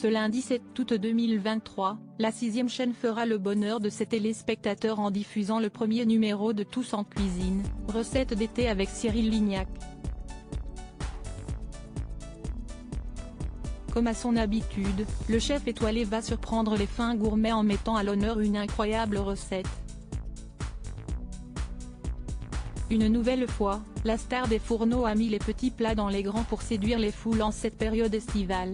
Ce lundi 7 août 2023, la 6e chaîne fera le bonheur de ses téléspectateurs en diffusant le premier numéro de Tous en cuisine, recette d'été avec Cyril Lignac. Comme à son habitude, le chef étoilé va surprendre les fins gourmets en mettant à l'honneur une incroyable recette. Une nouvelle fois, la star des fourneaux a mis les petits plats dans les grands pour séduire les foules en cette période estivale.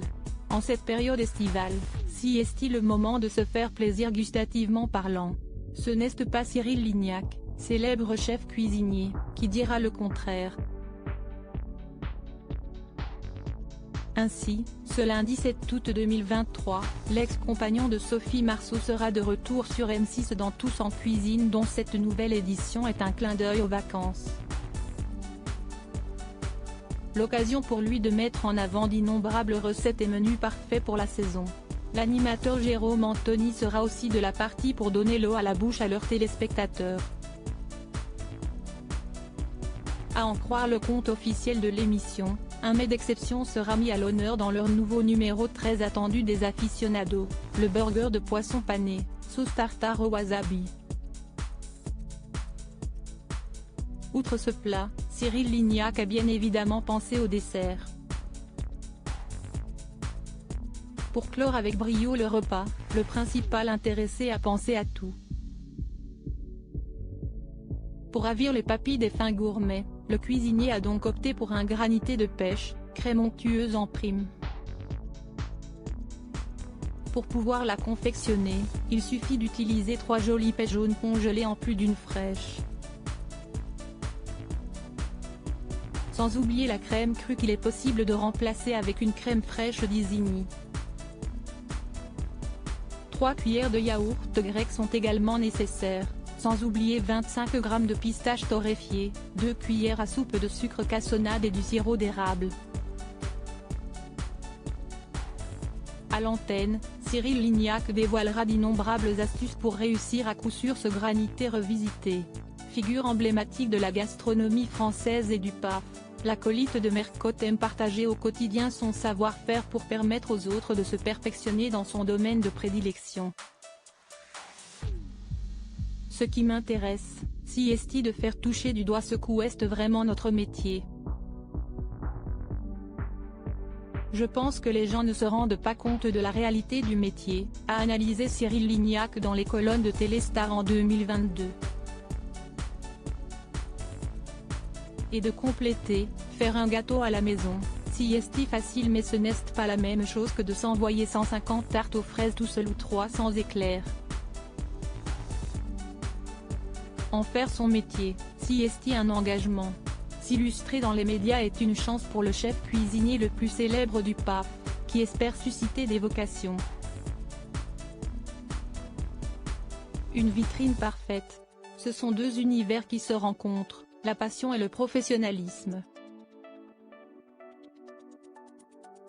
En cette période estivale, si est-il le moment de se faire plaisir gustativement parlant. Ce n'est pas Cyril Lignac, célèbre chef cuisinier, qui dira le contraire. Ainsi, ce lundi 7 août 2023, l'ex-compagnon de Sophie Marceau sera de retour sur M6 dans Tous en cuisine, dont cette nouvelle édition est un clin d'œil aux vacances. L'occasion pour lui de mettre en avant d'innombrables recettes et menus parfaits pour la saison. L'animateur Jérôme Anthony sera aussi de la partie pour donner l'eau à la bouche à leurs téléspectateurs. À en croire le compte officiel de l'émission, un mets d'exception sera mis à l'honneur dans leur nouveau numéro très attendu des aficionados, le burger de poisson pané, sauce tartare au wasabi. Outre ce plat, Cyril Lignac a bien évidemment pensé au dessert. Pour clore avec brio le repas, le principal intéressé a pensé à tout. Pour ravir les papilles des fins gourmets, le cuisinier a donc opté pour un granité de pêche, crème onctueuse en prime. Pour pouvoir la confectionner, il suffit d'utiliser 3 jolies pêches jaunes congelées en plus d'une fraîche. Sans oublier la crème crue qu'il est possible de remplacer avec une crème fraîche d'Isigny. 3 cuillères de yaourt grec sont également nécessaires. Sans oublier 25 g de pistaches torréfiées, 2 cuillères à soupe de sucre cassonade et du sirop d'érable. À l'antenne, Cyril Lignac dévoilera d'innombrables astuces pour réussir à coup sûr ce granité revisité. Figure emblématique de la gastronomie française et du PAF, l'acolyte de Mercotte aime partager au quotidien son savoir-faire pour permettre aux autres de se perfectionner dans son domaine de prédilection. Ce qui m'intéresse, si est de faire toucher du doigt ce qu'est vraiment notre métier. Je pense que les gens ne se rendent pas compte de la réalité du métier, a analysé Cyril Lignac dans les colonnes de Téléstar en 2022. Et de compléter, faire un gâteau à la maison, si est facile mais ce n'est pas la même chose que de s'envoyer 150 tartes aux fraises tout seul ou 300 éclairs. En faire son métier, si est un engagement. S'illustrer dans les médias est une chance pour le chef cuisinier le plus célèbre du PAF, qui espère susciter des vocations. Une vitrine parfaite. Ce sont deux univers qui se rencontrent, la passion et le professionnalisme.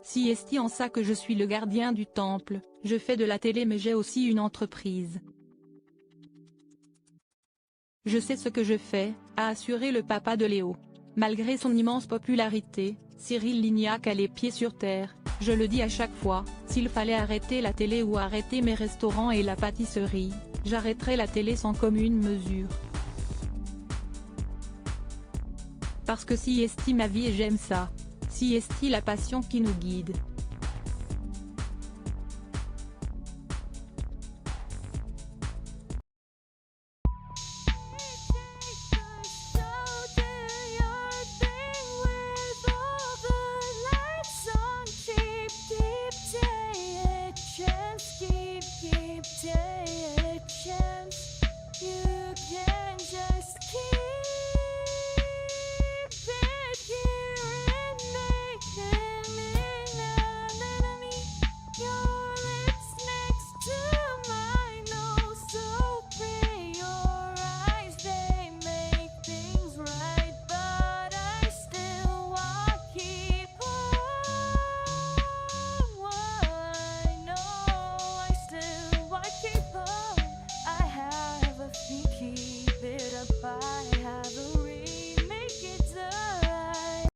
Si est en ça que je suis le gardien du temple, je fais de la télé mais j'ai aussi une entreprise. Je sais ce que je fais, a assuré le papa de Léo. Malgré son immense popularité, Cyril Lignac a les pieds sur terre, je le dis à chaque fois, s'il fallait arrêter la télé ou arrêter mes restaurants et la pâtisserie, j'arrêterais la télé sans commune mesure. Parce que si est ma vie et j'aime ça. Si est la passion qui nous guide. You can just keep